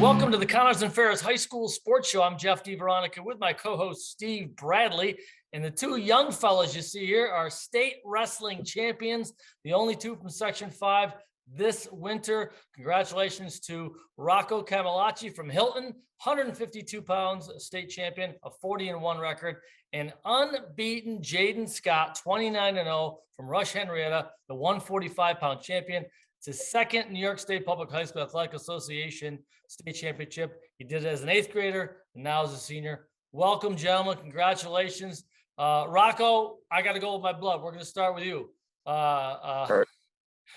Welcome to the Connors and Ferris High School Sports Show. I'm Jeff DeVeronica with my co-host Steve Bradley. And the two young fellas you see here are state wrestling champions, the only two from Section 5 this winter. Congratulations to Rocco Camilacci from Hilton, 152 pounds, state champion, a 40-1 record, and unbeaten Jaden Scott, 29-0 from Rush Henrietta, the 145-pound champion. It's his second New York State Public High School Athletic Association state championship. He did it as an 8th grader and now as a senior. Welcome, gentlemen. Congratulations. Rocco, I got to go with my blood. We're going to start with you.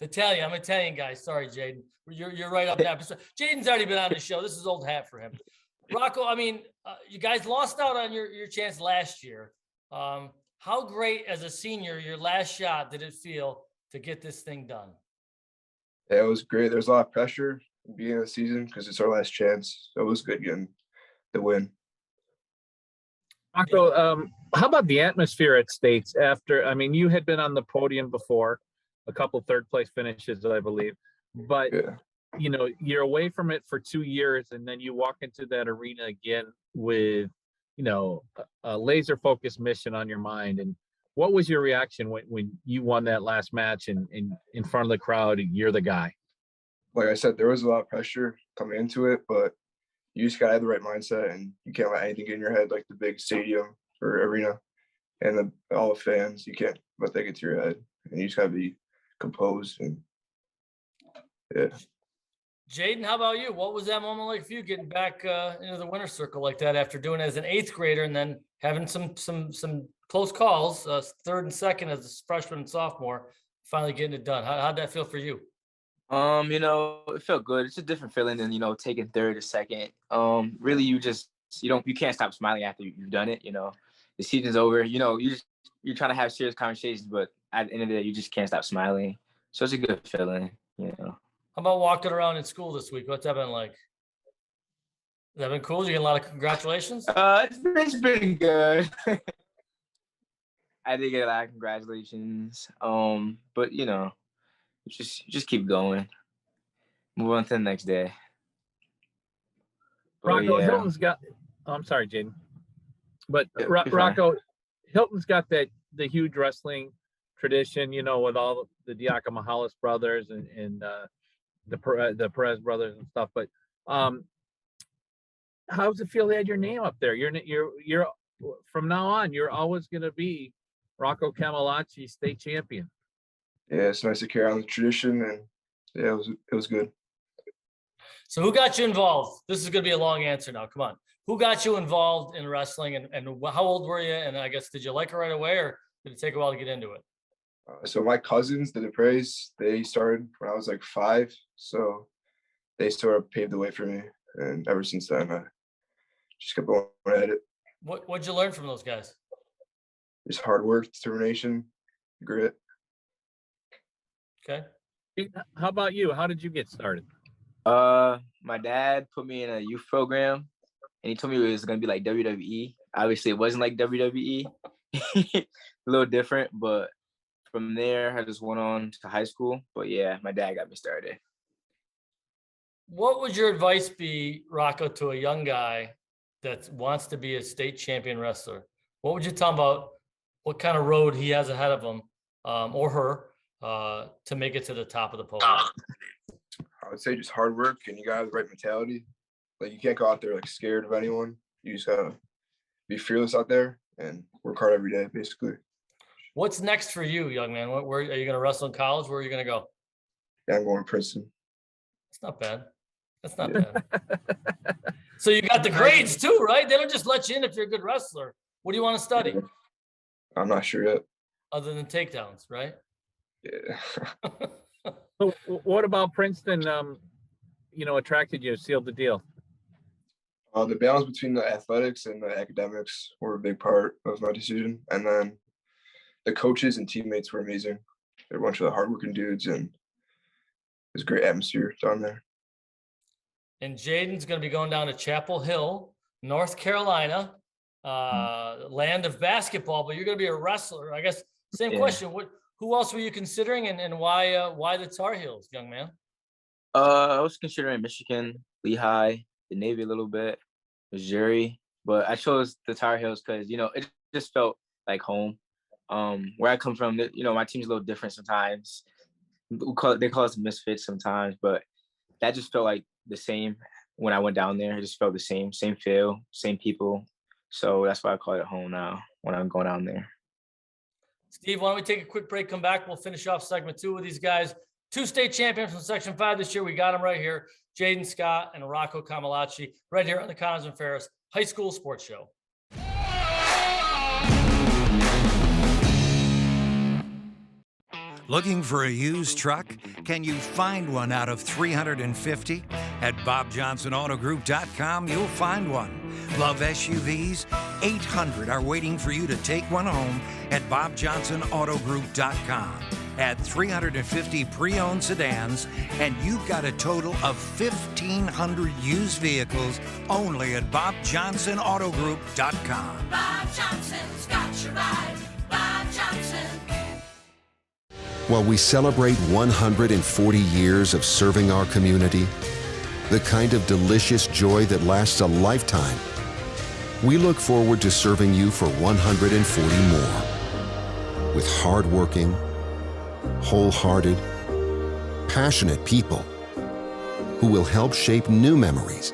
Italian. I'm Italian guy. Sorry, Jaden. You're right up there. Jaden's already been on the show. This is old hat for him. Rocco, I mean, you guys lost out on your chance last year. How great as a senior, your last shot, did it feel to get this thing done? Yeah, it was great. There's a lot of pressure at the beginning of the season because it's our last chance. So it was good getting the win. Rocco, how about the atmosphere at States after? I mean, you had been on the podium before, a couple third place finishes, I believe, but Yeah. you know, you're away from it for 2 years and then you walk into that arena again with, you know, a laser focused mission on your mind. And what was your reaction when you won that last match and in front of the crowd and you're the guy? Like I said, there was a lot of pressure coming into it, but you just gotta have the right mindset and you can't let anything get in your head, like the big stadium or arena and all the fans. You can't let that get to your head, and you just gotta be composed. And yeah. Jaden, how about you? What was that moment like for you getting back into the winner's circle like that after doing it as an 8th grader and then having some close calls, 3rd and 2nd as a freshman and sophomore, finally getting it done? How'd that feel for you? You know, it felt good. It's a different feeling than, you know, taking 3rd or 2nd. Really, you can't stop smiling after you've done it. You know, the season's over. You know, you're trying to have serious conversations, but at the end of the day, you just can't stop smiling. So it's a good feeling, you know. How about walking around in school this week? What's that been like? Has that been cool? Did you get a lot of congratulations? It's been good. I did get a lot of congratulations. But you know, just keep going. Move on to the next day. Rocco, yeah. Hilton's got. Oh, I'm sorry, Jaden. But Yeah, Rocco, Hilton's got the huge wrestling tradition, you know, with all the Diakomahalis brothers and the Perez brothers and stuff. But how does it feel to add your name up there? You're from now on, you're always going to be Rocco Camilacci, state champion. Yeah, it's nice to carry on the tradition, and yeah, it was good. So who got you involved? This is going to be a long answer now. Come on. Who got you involved in wrestling and how old were you? And I guess, did you like it right away or did it take a while to get into it? So my cousins, the Dupreys, they started when I was like 5. So they sort of paved the way for me. And ever since then, I just kept going at it. What'd you learn from those guys? Just hard work, determination, grit. Okay. How about you? How did you get started? My dad put me in a youth program and he told me it was going to be like WWE. Obviously, it wasn't like WWE. A little different, but from there, I just went on to high school. But yeah, my dad got me started. What would your advice be, Rocco, to a young guy that wants to be a state champion wrestler? What would you tell him about what kind of road he has ahead of him or her to make it to the top of the podium? I would say just hard work, and you gotta have the right mentality. Like, you can't go out there like scared of anyone. You just gotta be fearless out there and work hard every day, basically. What's next for you, young man? Where are you going to wrestle in college? Where are you going to go? Yeah, I'm going to Princeton. That's not bad. That's not bad. So you got the grades too, right? They don't just let you in if you're a good wrestler. What do you want to study? I'm not sure yet. Other than takedowns, right? Yeah. So what about Princeton, you know, attracted you, sealed the deal? The balance between the athletics and the academics were a big part of my decision. And then the coaches and teammates were amazing. They're a bunch of hardworking dudes, and it was a great atmosphere down there. And Jaden's going to be going down to Chapel Hill, North Carolina, land of basketball, but you're going to be a wrestler. I guess same question. Who else were you considering, and why the Tar Heels, young man? I was considering Michigan, Lehigh, the Navy a little bit, Missouri, but I chose the Tar Heels because, you know, it just felt like home. Where I come from, you know, my team's a little different sometimes. They call us misfits sometimes, but that just felt like the same when I went down there. It just felt the same feel, same people. So that's why I call it home now when I'm going down there. Steve, why don't we take a quick break, come back, we'll finish off segment 2 with these guys. 2 state champions from Section 5 this year. We got them right here, Jaden Scott and Rocco Camalachi, right here on the Connors and Ferris High School Sports Show. Looking for a used truck? Can you find one out of 350? At BobJohnsonAutoGroup.com, you'll find one. Love SUVs? 800 are waiting for you to take one home at BobJohnsonAutoGroup.com. Add 350 pre-owned sedans, and you've got a total of 1,500 used vehicles only at BobJohnsonAutoGroup.com. Bob Johnson's got your ride. Bob Johnson. While we celebrate 140 years of serving our community, the kind of delicious joy that lasts a lifetime, we look forward to serving you for 140 more. With hardworking, wholehearted, passionate people who will help shape new memories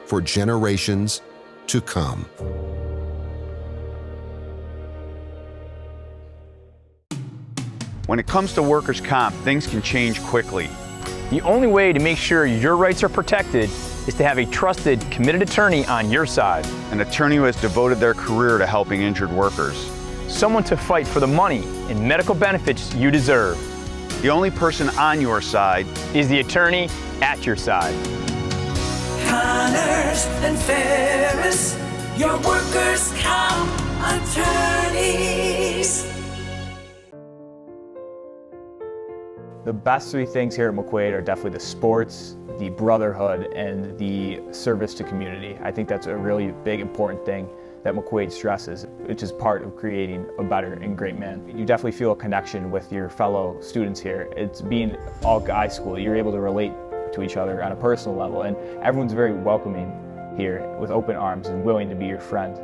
for generations to come. When it comes to workers' comp, things can change quickly. The only way to make sure your rights are protected is to have a trusted, committed attorney on your side. An attorney who has devoted their career to helping injured workers. Someone to fight for the money and medical benefits you deserve. The only person on your side is the attorney at your side. Connors and Ferris, your workers' comp attorneys. The best 3 things here at McQuaid are definitely the sports, the brotherhood, and the service to community. I think that's a really big, important thing that McQuaid stresses, which is part of creating a better and great man. You definitely feel a connection with your fellow students here. It's being all guy school. You're able to relate to each other on a personal level, and everyone's very welcoming here with open arms and willing to be your friend.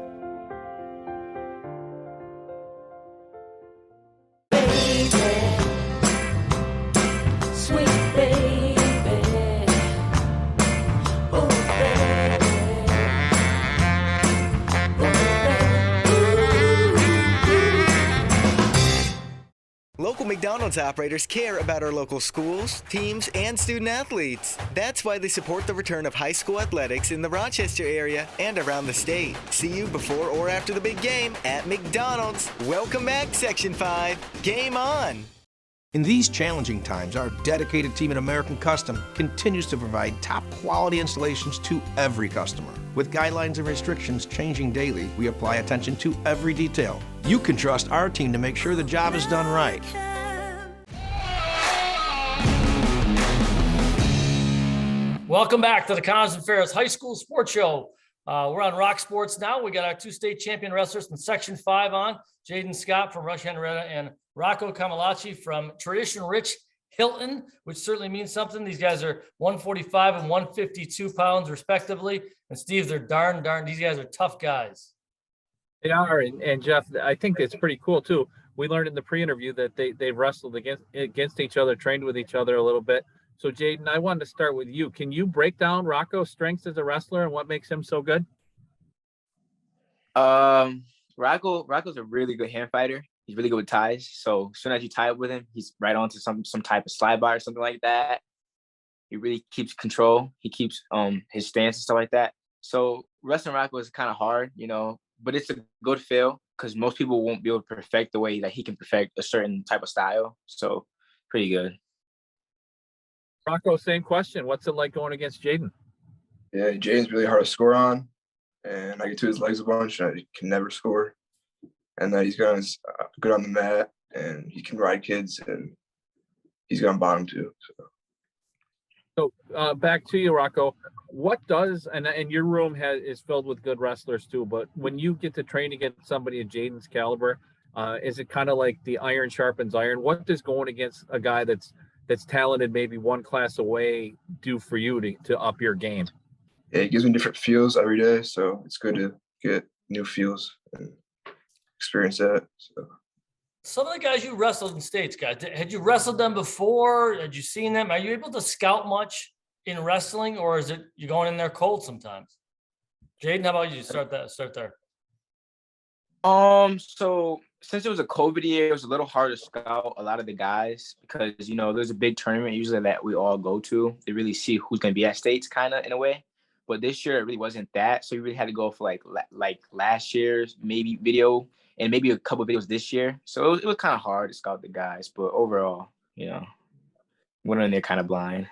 Local McDonald's operators care about our local schools, teams, and student athletes. That's why they support the return of high school athletics in the Rochester area and around the state. See you before or after the big game at McDonald's. Welcome back, Section 5. Game on! In these challenging times, our dedicated team at American Custom continues to provide top-quality installations to every customer. With guidelines and restrictions changing daily, we apply attention to every detail. You can trust our team to make sure the job is done right. Welcome back to the Connors and Ferris High School Sports Show. We're on Rock Sports now. We got our 2 state champion wrestlers from Section 5 on, Jaden Scott from Rush Henrietta and Rocco Camalachi from tradition-rich Hilton, which certainly means something. These guys are 145 and 152 pounds respectively. And Steve, they're darn, these guys are tough guys. They are, and Jeff, I think it's pretty cool too. We learned in the pre-interview that they wrestled against each other, trained with each other a little bit. So Jaden, I wanted to start with you. Can you break down Rocco's strengths as a wrestler and what makes him so good? Rocco's a really good hand fighter. He's really good with ties. So as soon as you tie up with him, he's right onto some type of slide bar or something like that. He really keeps control. He keeps his stance and stuff like that. So wrestling Rocco is kind of hard, you know, but it's a good feel because most people won't be able to perfect the way that he can perfect a certain type of style. So pretty good. Rocco, same question. What's it like going against Jaden? Yeah, Jaden's really hard to score on, and I get to his legs a bunch, and I can never score. And then he's good on the mat, and he can ride kids, and he's good on bottom too. So back to you, Rocco. What does and your room is filled with good wrestlers too, but when you get to train against somebody of Jaden's caliber, is it kind of like the iron sharpens iron? What does going against a guy that's that's talented, maybe one class away, do for you to up your game? Yeah, it gives me different feels every day, so it's good to get new feels and experience that. So Some of the guys you wrestled in states, guys, had you wrestled them before? Had you seen them? Are you able to scout much in wrestling, or is it you going in there cold sometimes? Jaden, how about you? Start there. So since it was a COVID year, it was a little hard to scout a lot of the guys because, there's a big tournament usually that we all go to. They really see who's going to be at states kind of in a way. But this year, it really wasn't that. So you really had to go for like last year's maybe video and maybe a couple of videos this year. So it was kind of hard to scout the guys. But overall, went in there kind of blind.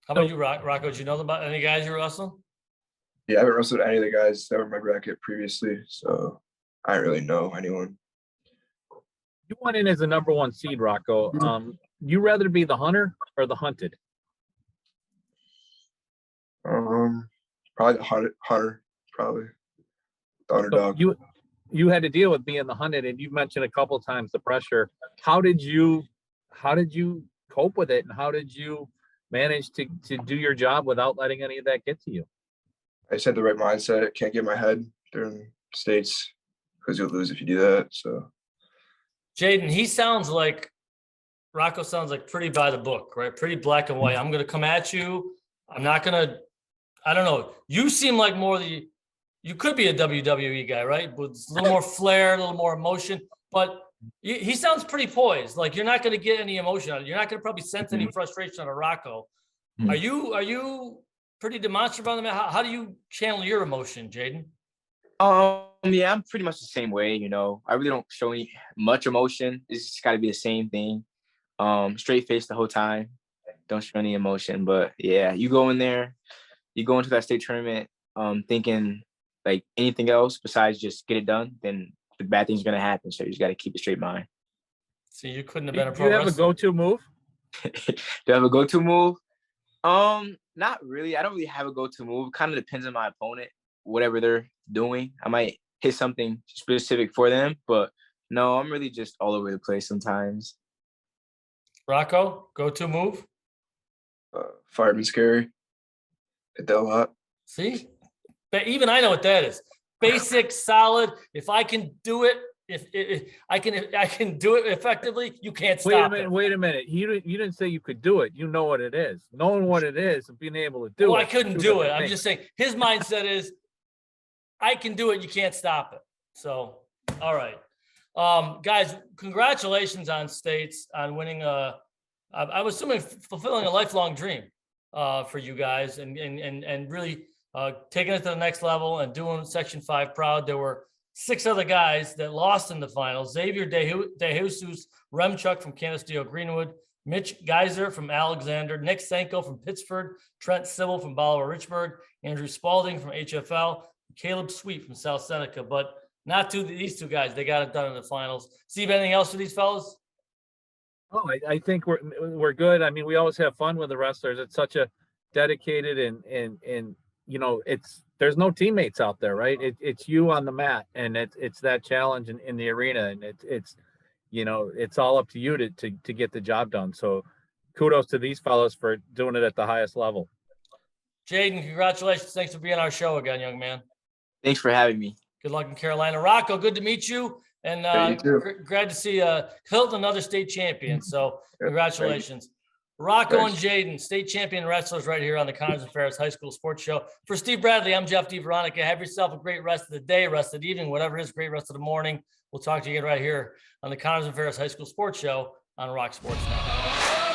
How about you, Rocco? Did you know about any guys you were wrestling? yeah, I haven't wrestled any of the guys that were in my bracket previously, so I don't really know anyone. You went in as the number 1 seed, Rocco. You rather be the hunter or the hunted? Probably the hunter, probably the underdog. So you had to deal with being the hunted, and you mentioned a couple of times the pressure. How did you cope with it, and how did you manage to do your job without letting any of that get to you? I just had the right mindset. Can't get in my head during states because you'll lose if you do that. So, Jaden, Rocco sounds like pretty by the book, right? Pretty black and white. I'm going to come at you. I'm not going to, I don't know. You seem like you could be a WWE guy, right? With a little more flair, a little more emotion, but he sounds pretty poised. Like you're not going to get any emotion out of it. You're not going to probably sense any frustration out of Rocco. Are you pretty demonstrative on the mat? How do you channel your emotion, Jaden? Yeah, I'm pretty much the same way, I really don't show any much emotion. It's just got to be the same thing. Straight face the whole time. Don't show any emotion. But yeah, you go in there, you go into that state tournament thinking like anything else besides just get it done, then the bad things are going to happen. So you just got to keep a straight mind. So you couldn't have been a pro wrestler. Do you have a go-to move? Do I have a go-to move? Not really. I don't really have a go-to move. Kind of depends on my opponent, whatever they're doing. I might hit something specific for them, but no, I'm really just all over the place sometimes. Rocco, go-to move? Fireman scary. Hit that a lot. See? But even I know what that is. Basic, solid. If I can do it, if I can do it effectively, you can't stop it. Wait a minute. You didn't say you could do it. You know what it is. Knowing what it is and being able to do it. Well, I couldn't do it. I'm just saying his mindset is I can do it. You can't stop it. So, all right. Guys, congratulations on states, on winning I was assuming fulfilling a lifelong dream for you guys and really taking it to the next level and doing Section 5 proud. There were 6 other guys that lost in the finals. Xavier De Jesus Remchuk from Canisteo Greenwood, Mitch Geyser from Alexander, Nick Senko from Pittsford, Trent Sybil from Bolivar Richburg, Andrew Spalding from HFL, Caleb Sweet from South Seneca, but not these 2 guys. They got it done in the finals. Steve, anything else for these fellas? Oh, I think we're good. I mean, we always have fun with the wrestlers. It's such a dedicated and there's no teammates out there, right? It's you on the mat, and it's that challenge in the arena, and it's all up to you to get the job done. So kudos to these fellows for doing it at the highest level. Jaden, congratulations. Thanks for being on our show again, young man. Thanks for having me. Good luck in Carolina. Rocco, good to meet you. And glad to see Hilton, another state champion. So congratulations. Rocco and Jaden, state champion wrestlers right here on the Connors and Ferris High School Sports Show. For Steve Bradley, I'm Jeff DeVeronica. Have yourself a great rest of the day, rest of the evening, whatever it is, great rest of the morning. We'll talk to you again right here on the Connors and Ferris High School Sports Show on Rock Sports Now.